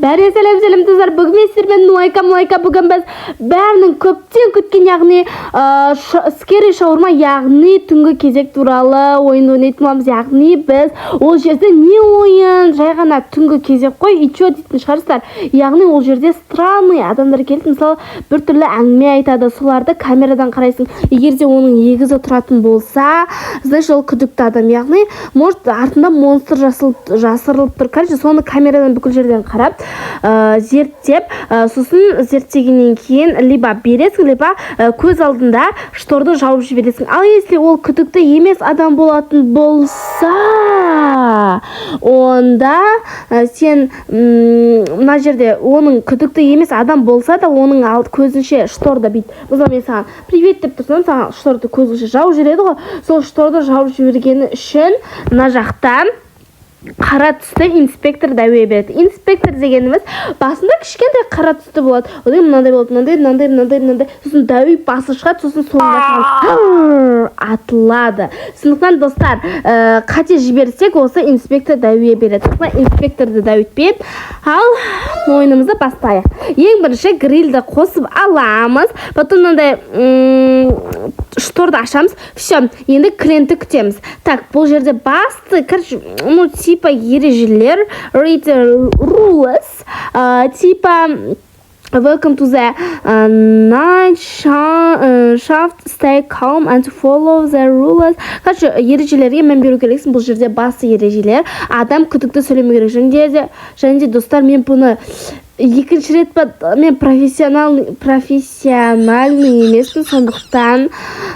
Бәрі сәлем достар, бүгін мен сіздермен Мулайка бүгін біз бәрінің көптен күткен, яғни скери шаурма, яғни түнгі кезек туралы ойын ойнайтын боламыз. Яғни біз ол жерде не ойын, жай ғана түнгі кезек қой, ичо дейтін шығарсыздар. Яғни ол жерде странный адамдар келді, мысалы бір түрлі әңгіме айтады, соларды камерадан қарайсың. Егер де оның егізі тұратын болса, значит ол күдікті адам, яғни может артында монстр жасырылып тұр. Короче, соны камерадан бүкіл жерден қарап зерттеп, сосын зерттегеннен кейін либо бересің, либо көз алдында шторды жауып жібересің. Ал если ол күдікті емес адам болатын болса, онда сен мына жерде оның күдікті емес адам болса да, оның көзінше шторды бит. Мысалы мен саған привет деп тұрсам, саған шторды көзінше жауып жібереді ғой. Сол шторды жауып жібергені үшін мына жақта қара түсті инспектор дәуе береді. Инспектор дегеніміз басында кішкентай қара түсті болады. Одан мынандай болады, мынандай. Сосын дәуе басы шығады, сосын соңында атылады. Сондықтан достар, қате жіберсек, осы инспектор дәуе береді. Сондықтан инспекторды дәуетпейді. Ал ойынымызды бастайық. Ең бірінші грильді қосып аламыз. Потом мынандай шторды ашамыз. Все, енді клиентті күтеміз. Так, бұл жерде басты, типа ережелер, read rules, типа welcome to the night shift, stay calm and follow the rules. Короче, ережелерге мән беру керексің. Бұл жерде басты ережелер. Адам күдікті сөйлемеу керек. Және де достар, мен бұны екінші рет мен профессиональный емеспін, сондықтан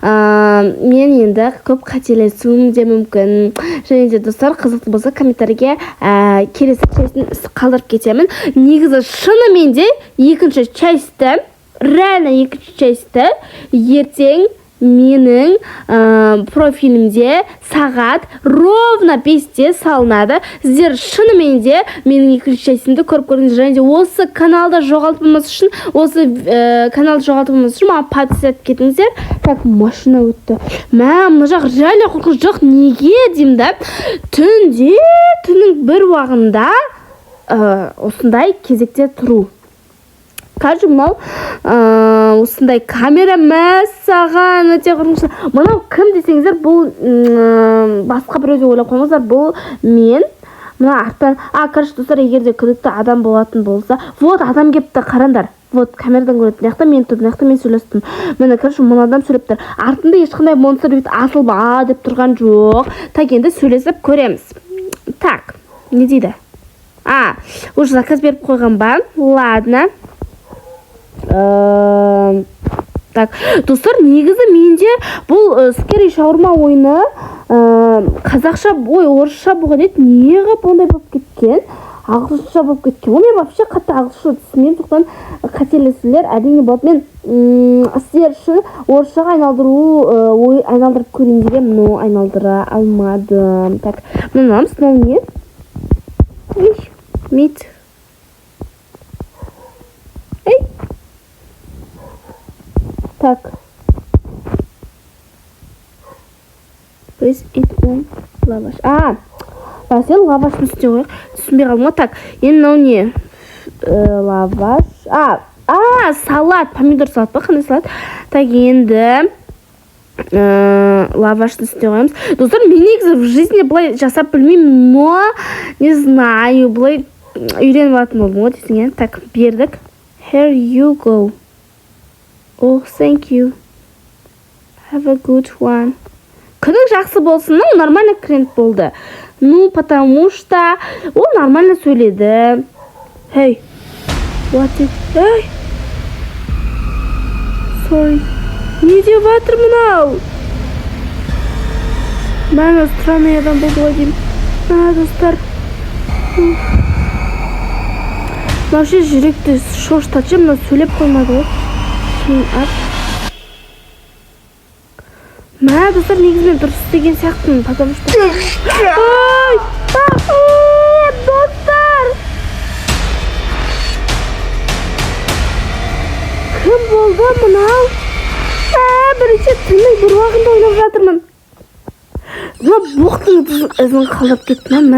мен енді көп қателесуім де мүмкін. Және де достар, қызықты болса комментарийге келесі частьтін қалдырып кетемін. Негізі шынымен де екінші частьті, реально екінші частьті ертең менің профилімде сағат ровно 5-те салынады. Сіздер шынымен де менің екінші частьімді көріп көріңіздер. Және де осы каналды жоғалтпамас үшін, маған подписать кетіңіздер. Так, машина өтті. Мына жақ реально қорқыныш жоқ. Неге деймін да? Түннің бір уағында осындай кезекте тұру. Кажу, мынау осындай камера мәссаған өте құрмышы. Мынау кім десеңіздер, бұл басқа біреуде ойлап қойыңыздар, бұл мен. Мына арттан, короче, достар, егер де күдікті адам болатын болса, вот адам кепті, қарандар. Вот камерадан көреді. Мынақты мен тұрдым, мынақты мен сөйлестім. Міне, короче, мына адам сөйлеп тұр. Артында ешқандай монстр асылба деп тұрған жоқ. Так, енді сөйлесіп көреміз. Так, не дейді? Уже заказ беріп қойған ба? Ладно. Так, достар, негізі менде бұл скери шаурма ойыны қазақша, орысша болған еді. Неге ондай болып кеткен? Ағылшынша болып кеткен. Мен вообще қатты ағылшынша түсінемін, сондықтан қателесулер әрине болады. Мен сіздер үшін орысшаға айналдырып көрейін деген, но айналдыра алмадым. Так, мынамыз, мынау не? Мит. Так. Please eat one лаваш. Басел лавашты үстіне қойық. Түсінбей қалдым. Так, енді мынау не? Лаваш. Салат. Помидор салат па? Қандай салат? Так, енді лавашты үстіне қойымыз. Достар, мен негізі в жизни бұлай жасап білмеймін, но не знаю, бұлай үйреніп алатын болдым ғой десің. Так, бердік. Here you go. Oh, thank you. Have a good one. Күнің жақсы болсын, нормально клиент болды. Потому что ол нормально сөйледі. Hey, what is... Hey! Sorry. Не деп жатыр мынау? Мәні странный адам болды ғой деймін. Достар. Вообще жүректі шоштатшы, мына сөйлеп қоймады ғой. Достар, негізімен дұрыс істеген сияқтымын, потому что... Достар! Кім болды мынау? Бірінші түннің бір уағында ойнап жатырмын. Бұқтың ізін қалдап кеттім,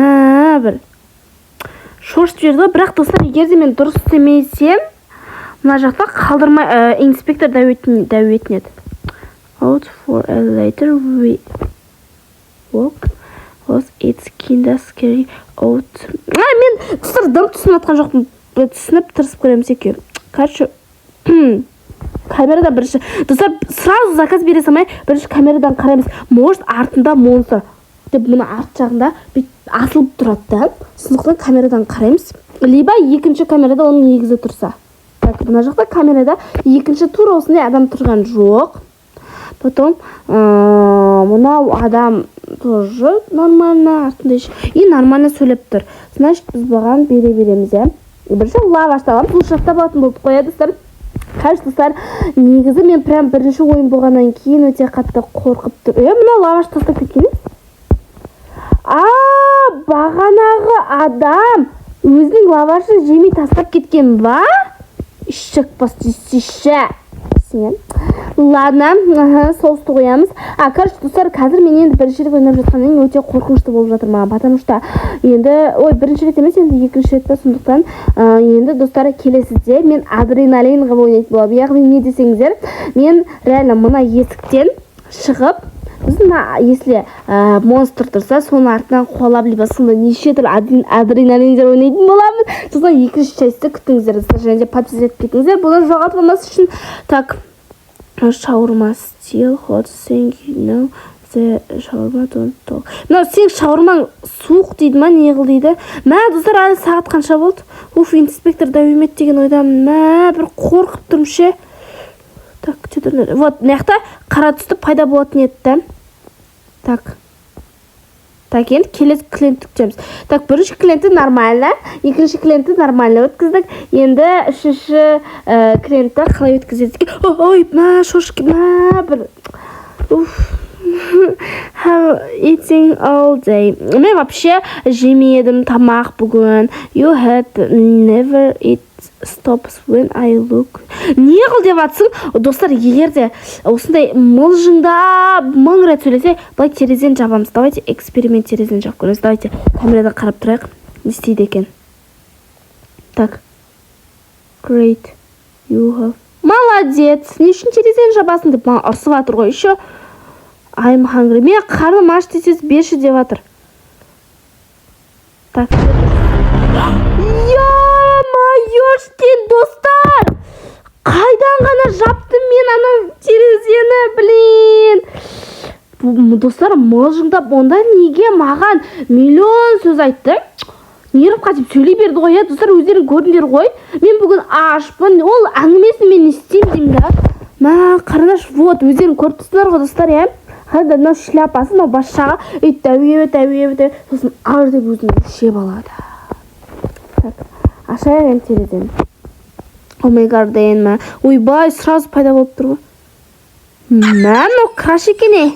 бір. шошытып жіберді ғой. Бірақ достар, егер де мен дұрыс істемесем, мына жақта қалдырмай инспектор дәуетінеді. Out for a later walk was it's kinda scary out. Мен достар дым түсініп атқан жоқпын. Түсініп тырысып көреміз екеу. Короче, камерадан бірінші достар сразу заказ бере салмай бірінші камерадан қараймыз. Может артында монстр деп мұны арт жағында асылып тұрады да. Сондықтан камерадан қараймыз. Либо екінші камерада оның негізі тұрса. Так, мына жақта камерада екінші тура осындай адам тұрған жоқ. Потом мынау адам тоже нормально артында и нормально сөйлеп тұр. Значит, біз бұған бере береміз, иә. Бірінші лаваш табамыз. Бұл жақта болатын болып қояды, достар. Қаш, достар, негізі мен прям бірінші ойын болғаннан кейін өте қатты қорқып тұр. Мына лаваш тастап кеткен. Бағанағы адам өзінің лавашын жемей тастап кеткен ба? Ішек бастышы. Ладно, соусты қоямыз. Короче, достар, қазір мен енді бірінші рет ойнап жатқаннан өте қорқынышты болып жатыр маған, потому что енді бірінші рет емес, енді екінші рет та, сондықтан енді достар, келесіде мен адреналинға ойнайтын боламын. Яғни не десеңіздер, мен реально мына есіктен шығып, біздің если монстр тұрса, соның артынан қуалап, либо сонда неше түрлі адреналиндер ойнайтын боламын. Сосын екінші частьті күтіңіздер, және де подписать етіңіздер, бұны жоғалтпамас үшін. Так, шаурма still hot thing, you know, the шаурма don't talk. Мынау сен шаурмаң суық дейді ма, не қыл дейді? Мә, достар, әлі сағат қанша болды? Инспектор дәуемет деген ойдамын. Мә, бір қорқып тұрмшы. Так, вот, мына қара түсті пайда болатын еді. Так. Так, енді келесі клиентті күтеміз. Так, бірінші клиентті нормально, екінші клиентті нормально өткіздік. Енді үшінші клиентті қалай өткізедік? Ой, мә, шошки, мә, бір... Eating all day. Мен вообще жемедім тамақ бүгін. You had never eat stops when I look. Не қыл деп атсың? Достар, егер де осындай мылжыңда мың рет сөйлесе, былай терезені жабамыз. Давайте эксперимент терезені жабып көреміз. Давайте камерадан қарап тұрайық. Не істейді екен? Так. Great. You have. Молодец. Не үшін терезені жабасың деп маған ұрсып атыр ғой. Еще I'm hungry. Мен қарным аш десеңіз берші деп атыр. Так. Ё-моёшкин, достар! Қайдан ғана жаптым мен ана терезені, блин! Достар, мылжыңдап, онда неге маған миллион сөз айтты? Неріп қатып сөйлей берді ғой, я, достар, өздерің көрдіңдер ғой. Мен бүгін ашпын, ол әңгімесін мен істеймін деймін да. Мә, қарындаш, вот, өздерің көріп тұрсыңдар ғой, достар, я. Қайда мынау шляпасы, мынау басшаға тәуе, сосын ар деп өзін шеп алады. Так, ашайық енді терезені. Омегарда ма. Ойбай, сразу пайда болып тұр ғой. Мә, мынау краш екен.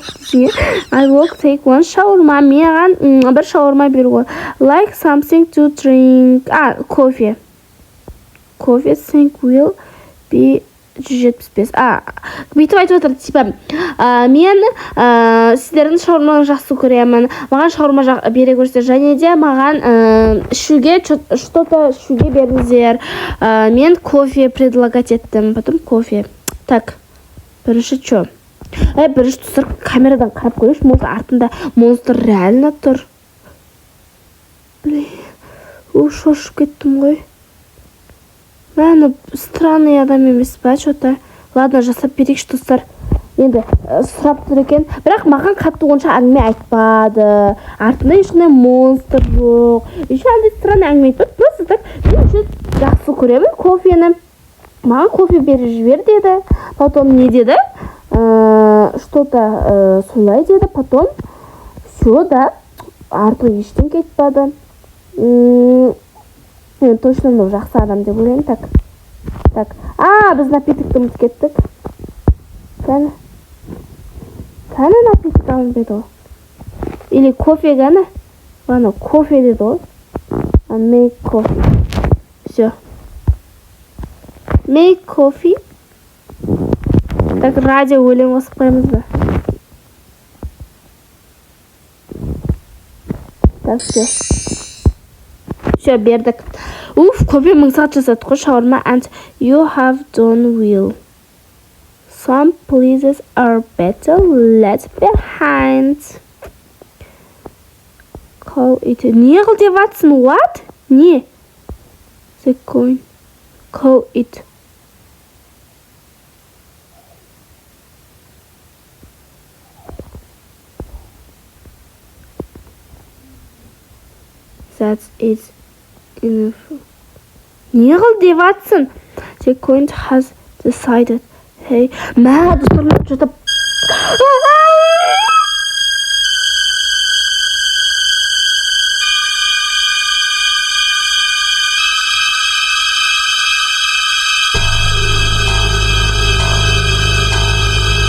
I will take one shawarma. Маған бір шаурма беру ғой. Like something to drink. Кофе. Кофе think will be 175. Бүйтіп айтып отыр, типа, мен сіздердің шаурманы жақсы көремін. Маған шаурма бере көрсетер, және де маған ішуге, что-то ішуге беріңіздер. Мен кофе предлагать еттім. Потом кофе. Так, бірінші чо? Бірінші тұсыр камерадан қарап көреш, артында монстр реально тұр. Блин, шошып кеттім ғой. Мәні странный адам емес па, что-то. Ладно, жасап берейікші, достар. Енді сұрап тұр екен. Бірақ маған қатты онша әңгіме айтпады. Артында ешқандай монстр жоқ. Еще андай странный әңгіме айтпады. Просто так, мен үшін жақсы көремін кофені. Маған кофе беріп жібер деді. Потом не деді? Что-то солай деді. Потом все, да. Артында ештеңе айтпады. Мен точно мынау жақсы адам деп ойлаймын. Так. Біз напитокты ұмытып кеттік. Кәні напиток алып деді ғой. Или кофе кәні? Ладно, кофе деді ғой. Make coffee. Все. Make coffee. Так, радио өлең қосып қоямыз ба? Так, все. Все, бердік. Көпе мың сағат жасадық қой шаурма. And you have done well. Some places are better left behind. Call it. Не қыл деп атсын? What? Не? The coin. Call it. That's it. Не қыл деп атсын? The coin has decided. Hey, мә, достарлап жатып.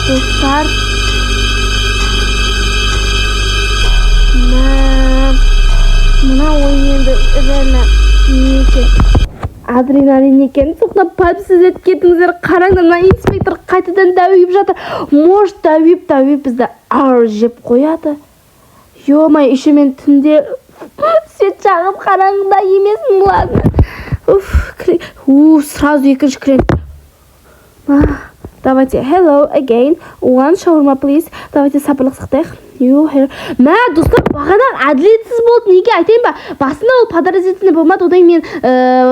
Достар. Мына ойын енді реально неге адреналин екен. Соқна пәпсіз еткетіңіздер. Қараңдар, мына инспектор қайтадан дәуіп жатыр. Может, дәуіп бізді ар жеп қояды. Ё-май, еще мен түнде свет жағып қараңғыда емесін, ладно. Сразу екінші крем. Давайте, hello again. One shawarma, please. Давайте сапырлық сақтайық. Мә, достар, бағанақ әділетсіз болды. Неге айтайын ба? Басында ол подозрительный болмады. Одан мен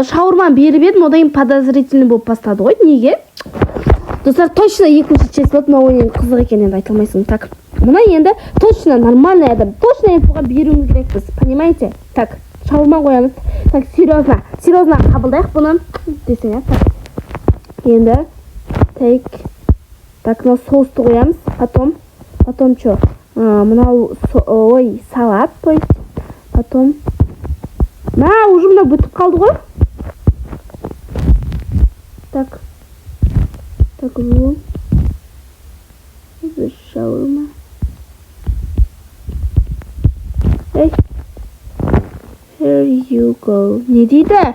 шаурманы беріп едім, одан подозрительный болып бастады ғой. Неге? Достар, точно екінші чест болды. Мына ойын қызық екен, енді айта алмайсың. Так, мына енді точно нормальный адам. Точно енді бұға беруіміз керекпіз. Понимаете? Так, шаурма қоямыз. Так, серьезно қабылдайық бұны. Десең, так. Енді take. Так, мына соусты қоямыз. Потом что? Мынау, ой, салат, то есть. Потом. Уже мына бүтіп қалды ғой. Так, шаурма. Hey, here you go. Не дейді?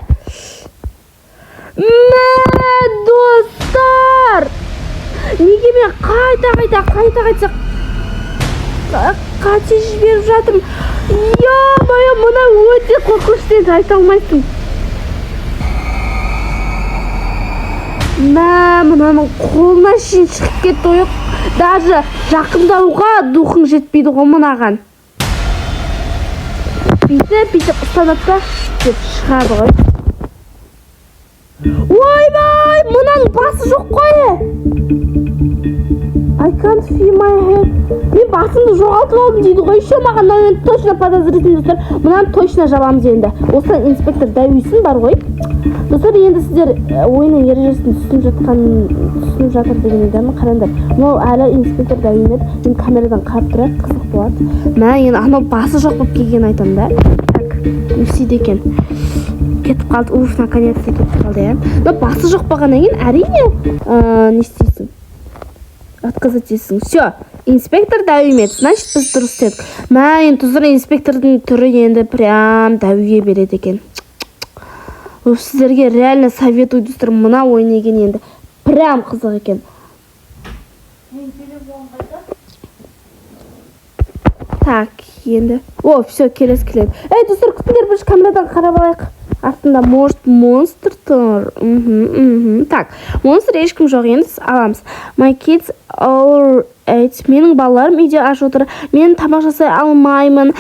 Достар! Неге мен қайта қате жіберіп жатырмын. Ё-моё, мұна өте қорқынышты, айта алмайсың. Мынаның қолына шейін шығып кетті ойық. Даже жақындауға духың жетпейді ғой мынаған. Бүйтіп ұстанатта деп шығады ғой. Ойбай, мұнаның басы жоқ қой. I can't feel my head. Мен басымды жоғалтып алдым дейді ғой. Еще маған точно подозрительный достар. Мұнан точно жабамыз енді. Осыдан инспектор дәуесін бар ғой. Достар, енді сіздер ойынның ережесін түсініп жатыр деген едім. Қараңдар. Мынау әлі инспектор дәуемеді. Мен камерадан қарап тұрады, қызық болады. Енді анау басы жоқ болып келген айтам да. Так, өсейді екен. Кетіп қалды. Наконец-то кетіп қалды, иә. Но басы жоқ болғаннан кейін әрине не істейсің? Отказать етсің. Все, инспектор дәуемеді. Значит, біз дұрыс істедік. Енді тұзыр инспектордың түрі енді прям дәуге береді екен. Сіздерге реально советую достар, мына ойын екен енді. Прям қызық екен. Так, енді. Все, келесі келеді. Достар, күтіңдер, бірінші камерадан қарап алайық. Артында может монстр тұр. Так, монстр ешкім жоқ, енді аламыз. My kids all ate. Менің балаларым үйде аш отыр. Мен тамақ жасай алмаймын.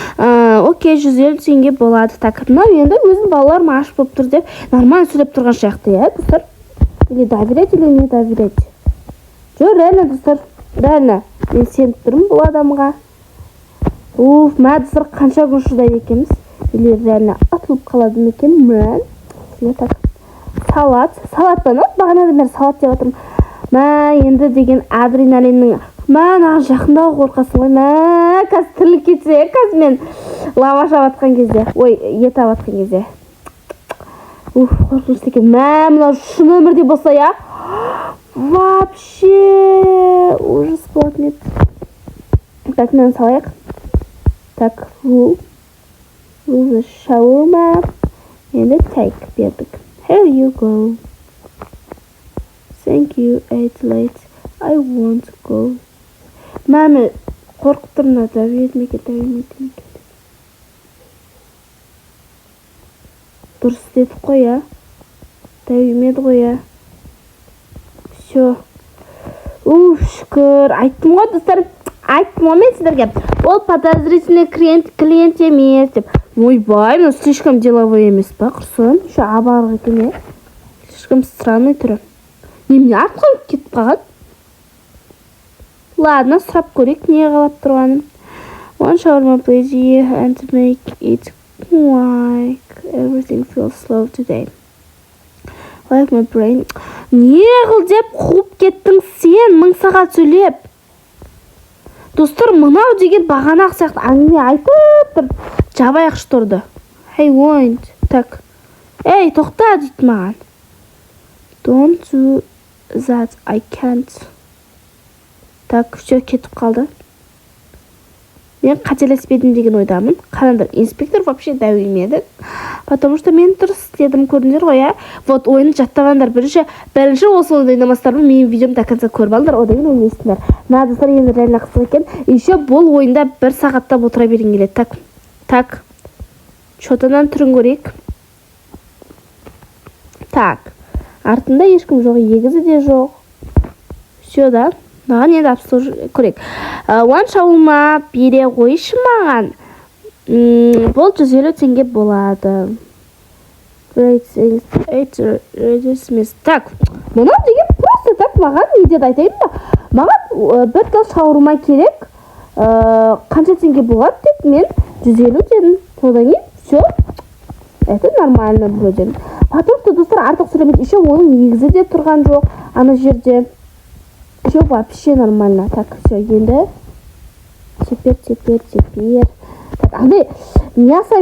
Окей, 150 теңге болады. Так, мынау енді өзім балаларым аш болып тұр деп нормально сөйлеп тұрған сияқты, иә, достар? Или доверять, или не доверять? Жоқ, реально, достар, реально. Мен сеніп тұрмын бұл адамға. Достар, қанша күн шыдайды екенбіз? Или реально атылып қалады екен? Мән. Так, салат пана? Бағанада мен салат деп отырмын. Енді деген адреналиннің. Жақындау қорқасың ғой. Қазір тірлік кетсе, қазір мен лаваш аватқан кезде. Ой, ет аватқан кезде. Қорқынышты екен. Мынау шын өмірде болса, я? Вообще ужас болады нет. Так, мен салайық. Так, the shawarma and the take бердік. Here you go. Thank you, ate late. I want to go. Мәмі, қорқып тұрмын, дәуетмеке. Дұрыс істедік қой, я. Дәуімеді ғой, я. Все. Шүкір. Айттым ғой, достар. Айттым ғой мен сіздерге. Ол подозрительный клиент емес деп. Ойбай, мына слишком деловой емес па, құрсын? Еще абарғы екен, е. Слишком странный түрі. Немене артқан кетіп қалған? Ладно, сұрап көрейік, не қалап тұрғанын. One shawarma, please, and to make it like everything feels slow today. Like my brain. Не қыл деп қуып кеттің сен, 1000 сағат сөйлеп. Достар, мынау деген бағанақ сияқты әңгіме айтып тұр. Жабайық шторды. Hey, won't. Так. Ей, тоқта дейді маған. Don't do that, I can't. Так, все кетіп қалды. Мен қателеспедім деген ойдамын. Қараңдар, инспектор вообще дәуімеді. Потому что мен дұрыс істедім, көрдіңдер ғой, я. Вот ойын жаттағандар бірінші осы ойынды ойнамастармын, менің видеом до конца көріп алыңдар, одан кейін ойнайсыңдар. Мына достар енді реально қызық екен. Еще бұл ойында 1 сағаттап отыра берген келеді. Так. Шотынан түрін көрейік. Так. Артында ешкім жоқ, егізі де жоқ. Все, да. Маған енді абсолют көрейік. One shawarma бере қойшы маған. Бұл 150 теңге болады. Так, мұнау деген просто так маған не деді айтайын ба? Маған бір кіл шаурма керек. Қанша теңге болады деп мен 150 дедім. Содан кейін все. Это нормально вроде. Потому что достар артық сөйлемейді. Еще оның негізі де тұрған жоқ. Ана жерде. Все вообще нормально. Так, все, енді. Теперь. Так, андай мясо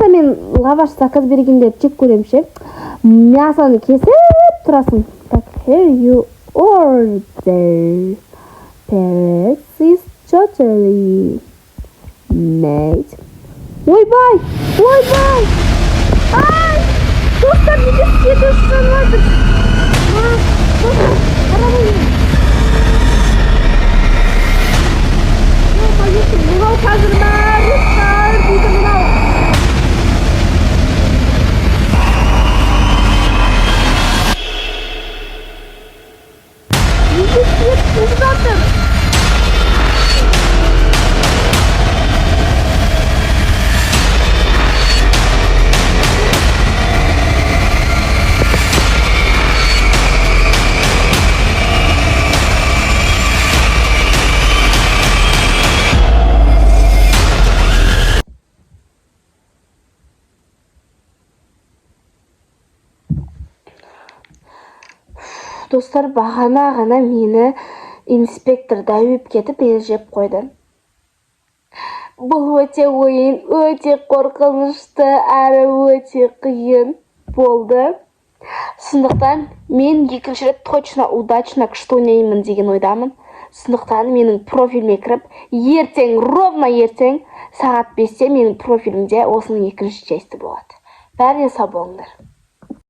мен лаваш заказ бергенде чек көремше. Мясоны кесіп тұрасың. Так, here you order. Paris is totally made. Ойбай! Ай! Достар, неге сүйеді ұшыран өтір? Мынау қазір достар дейді мынау. Неге сүйет қуып жатыр? Достар, бағана мені инспектор дәуіп кетіп мені жеп қойды. Бұл өте ойын, өте қорқынышты, әрі өте қиын болды. Сондықтан мен екінші рет точно удачно күшті ойнаймын деген ойдамын. Сондықтан менің профиліме кіріп, ровно ертең сағат 5-те менің профилімде осының екінші часті болады. Бәріне сау болыңдар.